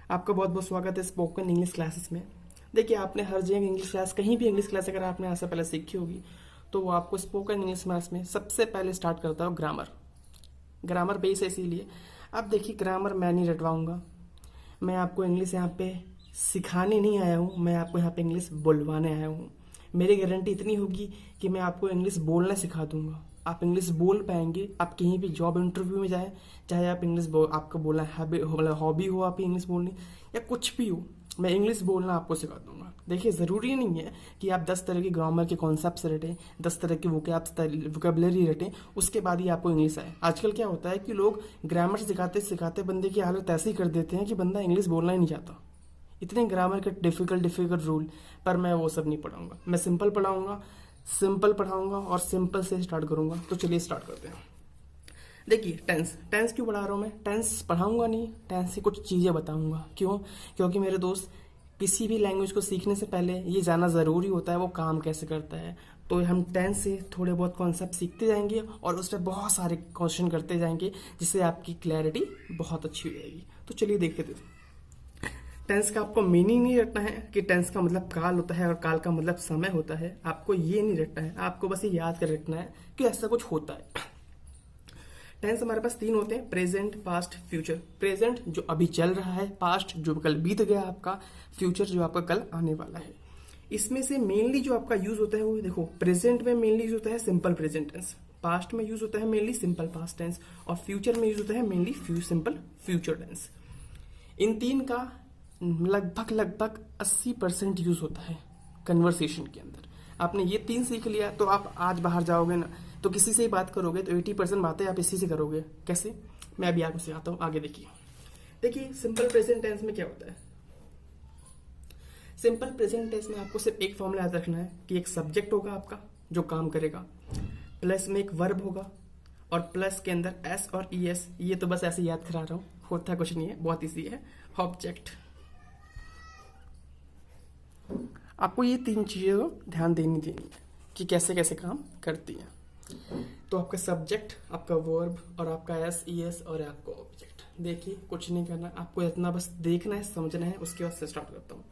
आपका बहुत बहुत स्वागत है स्पोकन इंग्लिश क्लासेस में। देखिए, आपने हर जगह इंग्लिश क्लास, कहीं भी इंग्लिश क्लास अगर आपने आज से पहले सीखी होगी तो वो आपको स्पोकन इंग्लिश क्लास में सबसे पहले स्टार्ट करता है ग्रामर। ग्रामर बेस है इसीलिए। अब देखिए, ग्रामर मैं नहीं रटवाऊंगा, मैं आपको इंग्लिश यहाँ पे सिखाने नहीं आया हूँ, मैं आपको यहाँ पे इंग्लिश बुलवाने आया हूँ। मेरी गारंटी इतनी होगी कि मैं आपको इंग्लिश बोलना सिखा दूंगा। आप इंग्लिश बोल पाएंगे, आप कहीं भी जॉब इंटरव्यू में जाए, चाहे आप आपको बोलना हॉबी हो आपकी इंग्लिश बोलनी या कुछ भी हो, मैं इंग्लिश बोलना आपको सिखा दूंगा। देखिए, ज़रूरी नहीं है कि आप 10 तरह की ग्रामर के कॉन्सेप्ट्स रटें, 10 तरह की वोकेबलरी रटें, उसके बाद ही आपको इंग्लिश आए। आजकल क्या होता है कि लोग ग्रामर सिखाते सिखाते बंदे की हालत ऐसी कर देते हैं कि बंदा इंग्लिश बोलना ही नहीं चाहता। इतने ग्रामर के डिफिकल्ट रूल, पर मैं वो सब नहीं पढ़ाऊंगा। मैं सिंपल पढ़ाऊंगा, सिंपल पढ़ाऊंगा और सिंपल से स्टार्ट करूंगा। तो चलिए स्टार्ट करते हैं। देखिए, टेंस क्यों पढ़ा रहा हूँ मैं? टेंस पढ़ाऊंगा नहीं, टेंस से कुछ चीज़ें बताऊंगा। क्यों? क्योंकि मेरे दोस्त, किसी भी लैंग्वेज को सीखने से पहले ये जानना ज़रूरी होता है वो काम कैसे करता है। तो हम टेंस से थोड़े बहुत कॉन्सेप्ट सीखते जाएंगे और उस पर बहुत सारे क्वेश्चन करते जाएंगे, जिससे आपकी क्लैरिटी बहुत अच्छी हो जाएगी। तो चलिए देखते थे। टेंस का आपको मीनिंग नहीं रखना है कि टेंस का मतलब काल होता है और काल का मतलब समय होता है। आपको ये नहीं रखना है, आपको बस ये याद कर रखना है कि ऐसा कुछ होता है। टेंस हमारे पास 3 होते हैं: प्रेजेंट, पास्ट, फ्यूचर। प्रेजेंट जो अभी चल रहा है, पास्ट जो कल बीत गया आपका, फ्यूचर जो आपका कल आने वाला है। इसमें से मेनली जो आपका यूज होता है वो देखो, प्रेजेंट में मेनली यूज होता है सिंपल प्रेजेंट टेंस, पास्ट में यूज होता है मेनली सिंपल पास्ट टेंस और फ्यूचर में यूज होता है मेनली सिंपल फ्यूचर टेंस। इन 3 का लगभग 80% यूज होता है कन्वर्सेशन के अंदर। आपने ये 3 सीख लिया तो आप आज बाहर जाओगे ना, तो किसी से ही बात करोगे तो 80% बातें आप इसी से करोगे। कैसे? मैं अभी आपको सिखाता हूँ, आगे देखिए सिंपल प्रेजेंट टेंस में क्या होता है। सिंपल प्रेजेंट टेंस में आपको सिर्फ एक फॉर्मूला याद रखना है कि एक सब्जेक्ट होगा आपका जो काम करेगा, प्लस में एक वर्ब होगा और प्लस के अंदर एस और ई एस। ये तो बस ऐसे याद करा रहा हूँ, होता कुछ नहीं है, बहुत ईजी है। ऑब्जेक्ट। आपको ये 3 चीज़ें को ध्यान देनी है कि कैसे कैसे काम करती हैं। तो आपका सब्जेक्ट, आपका वर्ब और आपका एस ई एस और आपका ऑब्जेक्ट। देखिए, कुछ नहीं करना, आपको इतना बस देखना है, समझना है। उसके बाद से स्टार्ट करता हूँ।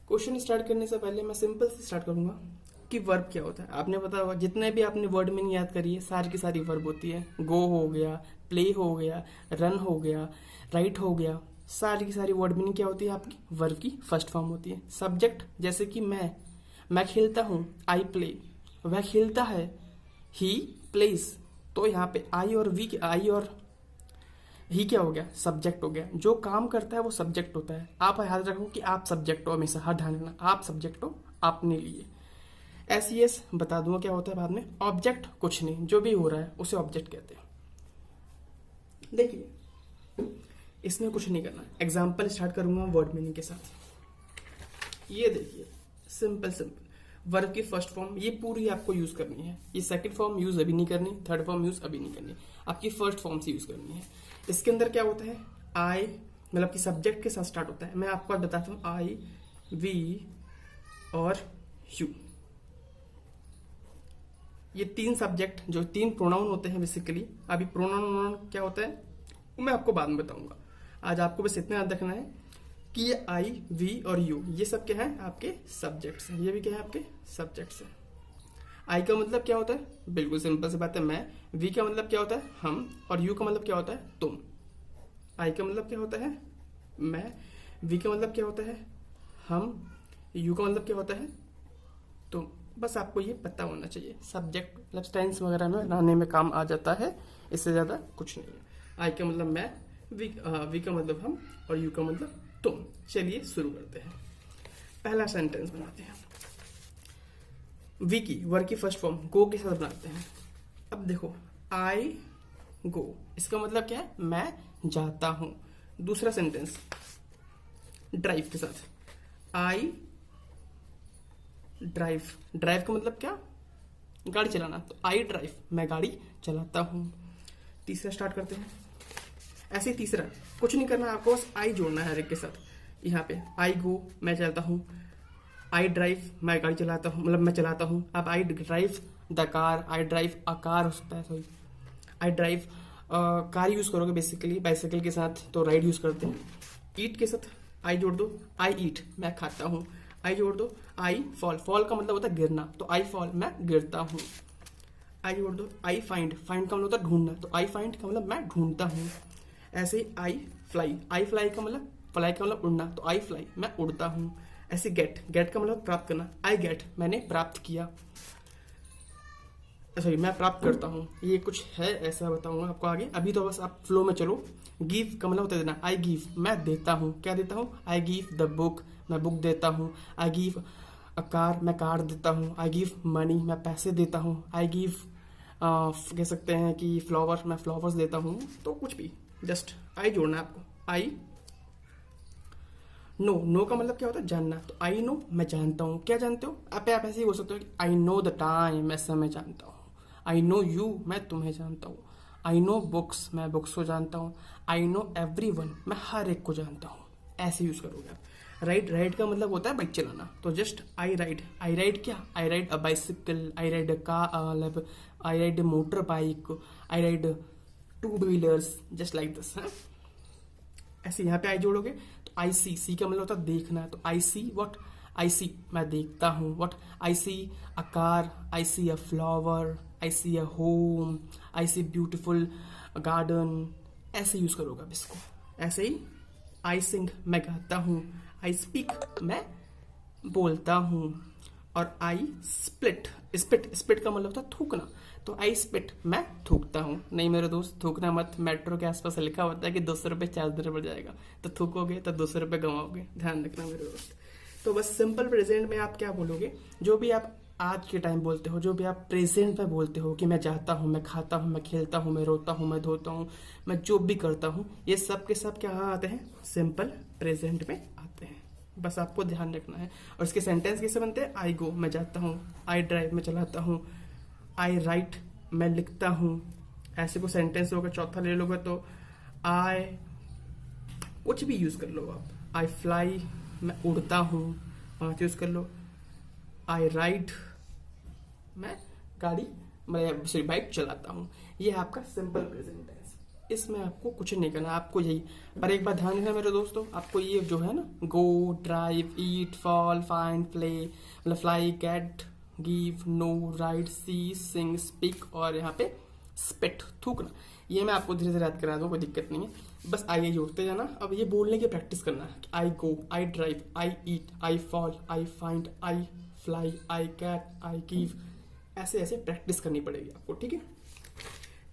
क्वेश्चन स्टार्ट करने से पहले मैं सिंपल से स्टार्ट करूंगा कि वर्ब क्या होता है। आपने पता होगा, जितने भी आपने वर्ड मीनिंग याद करी है सारी की सारी वर्ब होती है। गो हो गया, प्ले हो गया, रन हो गया, राइट हो गया, सारी की सारी वर्ड मीनिंग क्या होती है? आपकी वर्ब की फर्स्ट फॉर्म होती है। सब्जेक्ट जैसे कि मैं खेलता हूँ, आई प्ले। वह खेलता है, ही प्लेस। तो यहाँ पे आई और ही क्या हो गया? सब्जेक्ट हो गया। जो काम करता है वो सब्जेक्ट होता है। आप याद रखो कि आप सब्जेक्ट हो, हमेशा हर ध्यान रखना, आप सब्जेक्ट हो अपने लिए। एस ई एस बता दूंगा क्या होता है बाद में। ऑब्जेक्ट कुछ नहीं, जो भी हो रहा है उसे ऑब्जेक्ट कहते हैं। देखिए, इसमें कुछ नहीं करना। एग्जाम्पल स्टार्ट करूंगा वर्ड मीनिंग के साथ। ये देखिए, सिंपल वर्ब की फर्स्ट फॉर्म ये पूरी आपको यूज करनी है। ये सेकंड फॉर्म यूज अभी नहीं करनी, थर्ड फॉर्म यूज अभी नहीं करनी, आपकी फर्स्ट फॉर्म से यूज करनी है। इसके अंदर क्या होता है? आई मतलब कि सब्जेक्ट के साथ स्टार्ट होता है। मैं आपको आज बताता हूँ, आई, वी और यू। ये 3 सब्जेक्ट जो 3 प्रोनाउन होते हैं बेसिकली। अभी प्रोनाउन क्या होता है मैं आपको बाद में बताऊंगा। आज आपको बस इतना याद रखना है कि ये आई, वी और यू, ये सब क्या है? आपके सब्जेक्ट्स हैं। ये भी क्या है? आपके सब्जेक्ट्स हैं। आई का मतलब क्या होता है? बिल्कुल सिंपल सी बात है, मैं। वी का मतलब क्या होता है? हम। और यू का मतलब क्या होता है? तुम। आई का मतलब क्या होता है? मैं। वी का मतलब क्या होता है? हम। यू का मतलब क्या होता है? तुम। बस आपको ये पता होना चाहिए। सब्जेक्ट मतलब टेंस वगैरह में लाने में काम आ जाता है, इससे ज्यादा कुछ नहीं है। आई का मतलब मैं, वी का मतलब हम और यू का मतलब तुम। चलिए शुरू करते हैं। पहला सेंटेंस बनाते हैं। वी की वर्ब की फर्स्ट फॉर्म गो के साथ बनाते हैं। अब देखो, आई गो, इसका मतलब क्या है? मैं जाता हूं। दूसरा सेंटेंस ड्राइव के साथ, आई ड्राइव। ड्राइव का मतलब क्या? गाड़ी चलाना। तो आई ड्राइव, मैं गाड़ी चलाता हूं। तीसरा स्टार्ट करते हैं। ऐसे ही तीसरा कुछ नहीं करना, आपको बस आई जोड़ना है हर एक के साथ। यहाँ पे आई गो, मैं चलता हूँ। आई ड्राइव, मैं गाड़ी चलाता हूँ, मतलब मैं चलाता हूँ। अब I drive the car, I drive a car हो सकता है, sorry. I drive car use करोगे बेसिकली बाइसाइकिल के साथ, तो राइड यूज करते हैं। ईट के साथ आई जोड़ दो, आई ईट मैं खाता हूँ, आई जोड़ दो, आई फॉल, फॉल का मतलब होता है गिरना, तो आई फॉल मैं गिरता हूँ, आई जोड़ दो, आई फाइंड, फाइंड का मतलब होता है ढूंढना, तो आई फाइंड का मतलब मैं ढूंढता हूँ। ऐसे ही आई फ्लाई का मतलब, फ्लाई का मतलब उड़ना, तो आई फ्लाई मैं उड़ता हूँ। ऐसे गेट, गेट का मतलब प्राप्त करना, आई गेट मैंने प्राप्त किया, सॉरी मैं प्राप्त करता हूँ। ये कुछ है ऐसा बताऊंगा आपको आगे, अभी तो बस आप फ्लो में चलो। गिव का मतलब होता है देना, आई गिव मैं देता हूँ, क्या देता हूँ, आई गिव द बुक मैं बुक देता हूँ, आई गिव अ कार मैं कार देता हूँ, आई गिव मनी मैं पैसे देता हूँ, आई गिव कह सकते हैं कि फ्लावर मैं फ्लावर्स देता हूँ। तो कुछ भी जस्ट आई जोड़ना है आपको। आई नो, नो का मतलब क्या होता है जानना, तो आई नो मैं जानता हूँ, क्या जानते हो आप ऐसे ही बोल सकते हो कि आई नो द टाइम मैं समय जानता हूँ, आई नो यू मैं तुम्हें जानता हूँ, आई नो बुक्स मैं बुक्स को जानता हूँ, आई नो एवरी वन मैं हर एक को जानता हूँ, ऐसे यूज करोगे आप। राइड, राइड का मतलब होता है बाइक चलाना, तो जस्ट आई राइड क्या, I ride a bicycle, I ride a car, I ride a motor bike, I ride two wheelers, just like this है। ऐसे यहाँ पे आई जोड़ोगे तो आई सी का मतलब होता है देखना, तो आई सी व्हाट, आई सी मैं देखता हूँ, what I see a car, I see a flower, I see a home, I see beautiful garden, ऐसे यूज करोगे आप इसको। ऐसे ही आई सिंग मैं गाता हूँ, आई स्पीक मैं बोलता हूँ, और आई स्प्लिट, स्पिट का मतलब होता है थूकना, तो आई स्पिट मैं थूकता हूँ। नहीं मेरे दोस्त थूकना मत, मेट्रो के आसपास लिखा होता है कि 200 रुपये चार्ज बढ़ जाएगा, तो थूकोगे तो 200 रुपये गंवाओगे, ध्यान रखना मेरे दोस्त। तो बस सिंपल प्रेजेंट में आप क्या बोलोगे, जो भी आप आज के टाइम बोलते हो, जो भी आप प्रेजेंट में बोलते हो कि मैं जाता हूँ, मैं खाता हूँ, मैं खेलता हूँ, मैं रोता हूँ, मैं धोता हूँ, मैं जो भी करता हूँ, ये सब के सब क्या आते हैं, सिंपल प्रेजेंट में आते हैं। बस आपको ध्यान रखना है। और इसके सेंटेंस कैसे बनते हैं, आई गो मैं जाता हूँ, आई ड्राइव मैं चलाता हूँ, आई राइट मैं लिखता हूँ, ऐसे को सेंटेंस होगा। चौथा ले लोगे तो आई, कुछ भी यूज कर लो आप, आई फ्लाई मैं उड़ता हूँ, 5 यूज कर लो, आई राइड मैं गाड़ी, मैं सॉरी बाइक चलाता हूँ। ये आपका सिंपल प्रेजेंट टेंस, इसमें आपको कुछ नहीं करना, आपको यही। पर एक बात ध्यान रखना मेरे दोस्तों, आपको ये जो है ना, go, drive, eat, fall, find, play, मतलब fly, get, give, know, ride, see, sing, speak, और यहाँ पे स्पिट थूकना, ये मैं आपको धीरे धीरे याद करा दूँ, कोई दिक्कत नहीं है। बस आइए जोड़ते जाना। अब ये बोलने की प्रैक्टिस करना है, I go, I drive, I eat, I fall, I find, I fly, I get, I give, ऐसे ऐसे प्रैक्टिस करनी पड़ेगी आपको, ठीक है।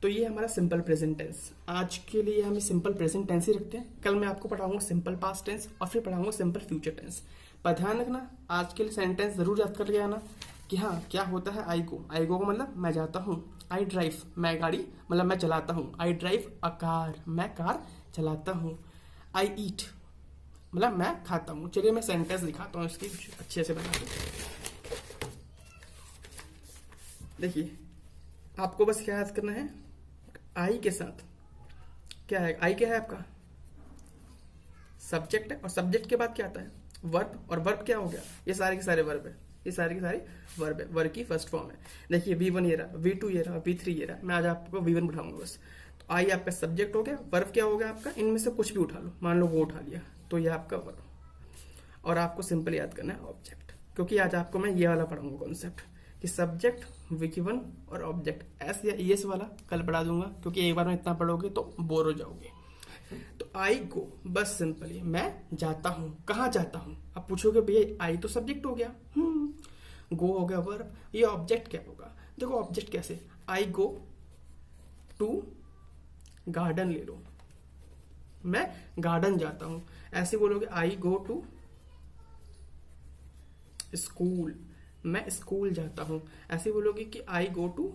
तो ये हमारा सिंपल प्रेजेंट टेंस। आज के लिए हम सिंपल प्रेजेंट टेंस ही रखते हैं। कल मैं आपको पढ़ाऊंगा सिंपल पास्ट टेंस और फिर पढ़ाऊंगा सिंपल फ्यूचर टेंस। पर ध्यान रखना, आज के लिए सेंटेंस जरूर याद कर आना कि हाँ क्या होता है आई गो, आई गो का मतलब मैं जाता हूँ, आई ड्राइव मैं गाड़ी मतलब मैं चलाता हूँ, आई ड्राइव अ कार मैं कार चलाता हूँ, आई ईट मतलब मैं खाता हूँ। चलिए मैं सेंटेंस दिखाता हूँ इसकी अच्छे से बना के। देखिए आपको बस क्या याद करना है, आई के साथ क्या है, आई क्या है आपका सब्जेक्ट है, और सब्जेक्ट के बाद क्या आता है वर्ब, और वर्ब क्या हो गया, ये सारे के सारे वर्ब है, ये सारे के सारे वर्ब है, वर्ब की फर्स्ट फॉर्म है। देखिए V1 ये रहा, V2 ये रहा, V3 ये रहा, मैं आज आपको V1 बढ़ाऊंगा बस। तो आई आपका सब्जेक्ट हो गया, वर्ब क्या हो गया आपका, इनमें से कुछ भी उठा लो, मान लो वो उठा लिया तो ये आपका वर्ब, और आपको सिंपल याद करना है ऑब्जेक्ट, क्योंकि आज आपको मैं ये वाला पढ़ाऊंगा कॉन्सेप्ट कि सब्जेक्ट, V1 और ऑब्जेक्ट, एस या ES वाला कल पढ़ा दूंगा, क्योंकि एक बार में इतना पढ़ोगे तो बोर हो जाओगे। तो आई गो बस सिंपली मैं जाता हूँ, कहाँ जाता हूँ। अब पूछोगे भैया आई तो सब्जेक्ट हो गया, गो हो गया वर्ब, ये ऑब्जेक्ट क्या होगा। देखो ऑब्जेक्ट कैसे, आई गो टू गार्डन ले लो, मैं गार्डन जाता हूँ, ऐसे बोलोगे आई गो टू स्कूल, मैं स्कूल जाता हूँ, ऐसे बोलोगे कि आई गो टू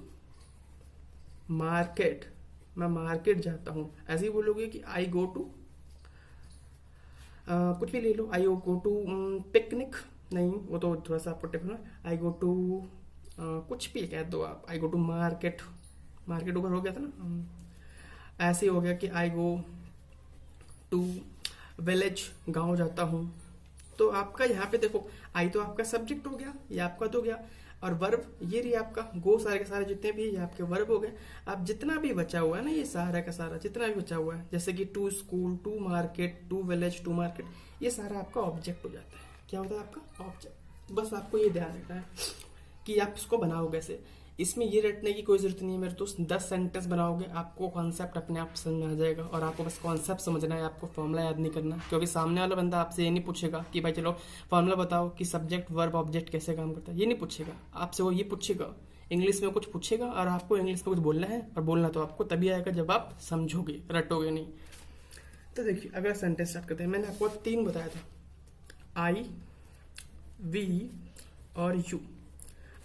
मार्केट, मैं मार्केट जाता हूँ, ऐसे ही बोलोगे कि आई गो टू कुछ भी ले लो, आई गो टू पिकनिक, नहीं वो तो थोड़ा सा आपको टिप है, आई गो टू कुछ भी कह दो आप, आई गो टू मार्केट, मार्केट ऊपर हो गया था ना, ऐसे ही हो गया कि आई गो टू विलेज, गांव जाता हूँ। तो आपका यहाँ पे देखो आई तो आपका सब्जेक्ट हो गया, ये आपका तो हो गया, और वर्ब ये रही आपका गो, सारे के सारे जितने भी ये आपके वर्ब हो गए। अब जितना भी बचा हुआ है ना, ये सारा का सारा जितना भी बचा हुआ है, जैसे कि to school, to market, to village, to market, ये सारा आपका ऑब्जेक्ट हो जाता है। क्या होता है आपका ऑब्जेक्ट। बस आपको ये ध्यान रखना है कि आप इसको बनाओ कैसे। इसमें ये रटने की कोई जरूरत नहीं है मेरे दोस्त। 10 सेंटेंस बनाओगे, आपको कॉन्सेप्ट अपने आप समझ में आ जाएगा, और आपको बस कॉन्सेप्ट समझना है, आपको फॉर्मूला याद नहीं करना। क्योंकि सामने वाला बंदा आपसे ये नहीं पूछेगा कि भाई चलो फॉर्मूला बताओ कि सब्जेक्ट वर्ब ऑब्जेक्ट कैसे काम करता है, ये नहीं पूछेगा आपसे। वो ये पूछेगा इंग्लिश में कुछ पूछेगा, और आपको इंग्लिश में कुछ बोलना है, और बोलना तो आपको तभी आएगा जब आप समझोगे, रटोगे नहीं। तो देखिए अगला सेंटेंस स्टार्ट करते हैं। मैंने आपको 3 बताया था, आई, वी और यू।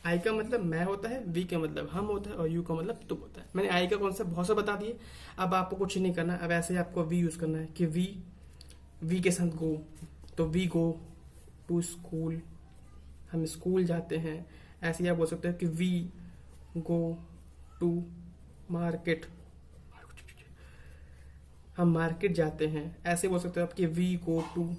आई का मतलब मैं होता है, वी का मतलब हम होता है, और यू का मतलब तुम होता है। मैंने आई का कॉन्सेप्ट बहुत सा बता दिए। अब आपको कुछ नहीं करना। अब ऐसे ही आपको वी यूज करना है कि वी के साथ गो, तो वी गो टू स्कूल, हम स्कूल जाते हैं। ऐसे ही आप बोल सकते हो कि वी गो टू मार्केट, हम मार्केट जाते हैं। ऐसे बोल सकते हो आप कि वी गो टू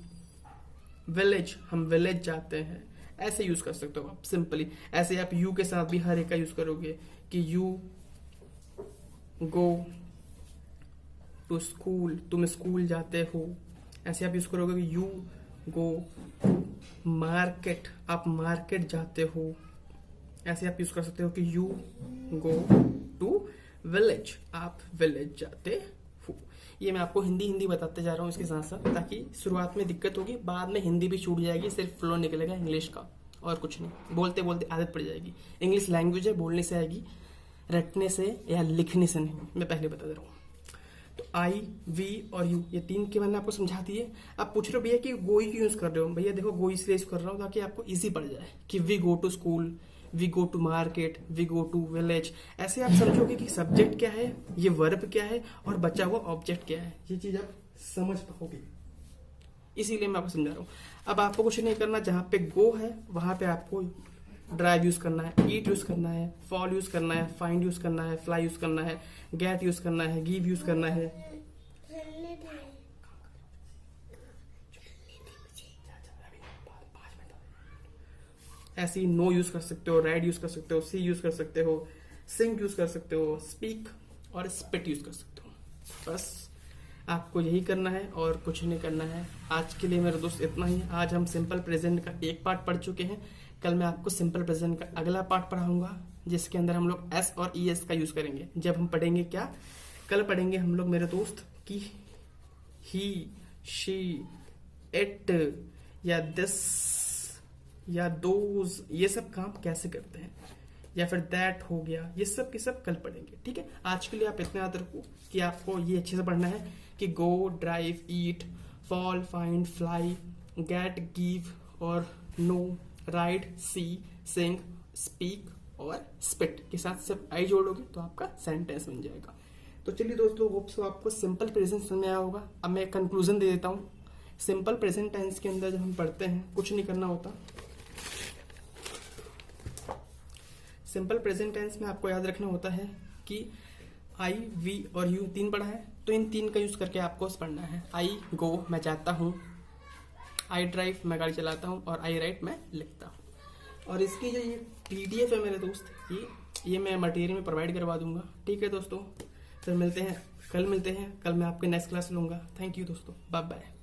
विलेज, हम विलेज जाते हैं। ऐसे यूज कर सकते हो आप सिंपली। ऐसे आप यू के साथ भी हर एक का यूज करोगे कि यू गो टू स्कूल, तुम स्कूल जाते हो। ऐसे आप यूज करोगे कि यू गो टू मार्केट, आप मार्केट जाते हो। ऐसे आप यूज कर सकते हो कि यू गो टू विलेज, आप विलेज जाते हो। ये मैं आपको हिंदी बताते जा रहा हूँ इसके साथ साथ, ताकि शुरुआत में दिक्कत होगी, बाद में हिंदी भी छूट जाएगी, सिर्फ फ्लो निकलेगा इंग्लिश का और कुछ नहीं। बोलते बोलते आदत पड़ जाएगी। इंग्लिश लैंग्वेज है, बोलने से आएगी, रटने से या लिखने से नहीं। मैं पहले बता दे रहा हूँ। तो आई, वी और यू, ये 3 के मैंने आपको समझा दिए। आप पूछ रहे हो भैया कि गो ही क्यों यूज कर रहे हो। भैया देखो गो इसलिए यूज कर रहा हूँ ताकि आपको इजी पड़ जाए कि we go to school, we go to market, we go to village. ऐसे आप समझोगे कि सब्जेक्ट क्या है, ये वर्ब क्या है, और बचा हुआ ऑब्जेक्ट क्या है। ये चीज आप समझ पाओगे, इसीलिए मैं आपको समझा रहा हूँ। अब आपको कुछ नहीं करना, जहां पे गो है वहां पे आपको ड्राइव यूज करना है, ईट यूज करना है, फॉल यूज करना है, फाइंड यूज करना है, फ्लाई यूज करना है, गेट यूज करना है, गिव यूज करना है। ऐसी नो यूज कर सकते हो, राइड यूज कर सकते हो, सी यूज कर सकते हो, सिंक यूज कर सकते हो, स्पीक और स्पिट यूज कर सकते हो। बस आपको यही करना है और कुछ नहीं करना है। आज के लिए मेरे दोस्त इतना ही। आज हम सिंपल प्रेजेंट का एक पार्ट पढ़ चुके हैं। कल मैं आपको सिंपल प्रेजेंट का अगला पार्ट पढ़ाऊंगा, जिसके अंदर हम लोग एस और ई एस का यूज करेंगे। जब हम पढ़ेंगे क्या, कल पढ़ेंगे हम लोग मेरे दोस्त कि ही, शी, इट या दिस या दोज, ये सब काम कैसे करते हैं, या फिर दैट हो गया, ये सब के सब कल पढ़ेंगे। ठीक है, आज के लिए आप इतना याद रखो कि आपको ये अच्छे से पढ़ना है कि go, drive, eat, fall, find, fly, get, give और know, ride, see, sing, speak और स्पिट के साथ सब आई जोड़ोगे तो आपका सेंटेंस बन जाएगा। तो चलिए दोस्तों, होप सो आपको सिंपल प्रेजेंट समझ में आया होगा। अब मैं कंक्लूजन दे देता हूँ। सिंपल प्रेजेंट टेंस के अंदर जब हम पढ़ते हैं, कुछ नहीं करना होता। सिंपल प्रेजेंट टेंस में आपको याद रखना होता है कि आई, वी और यू 3 पढ़ा है, तो इन 3 का यूज करके आपको पढ़ना है। आई गो, मैं जाता हूँ, आई ड्राइव, मैं गाड़ी चलाता हूँ, और आई राइट, मैं लिखता हूँ। और इसकी जो ये PDF है मेरे दोस्त, ये मैं मटेरियल में प्रोवाइड करवा दूंगा। ठीक है दोस्तों, फिर मिलते हैं, कल मिलते हैं। कल मैं आपके नेक्स्ट क्लास लूंगा। थैंक यू दोस्तों, बाय बाय।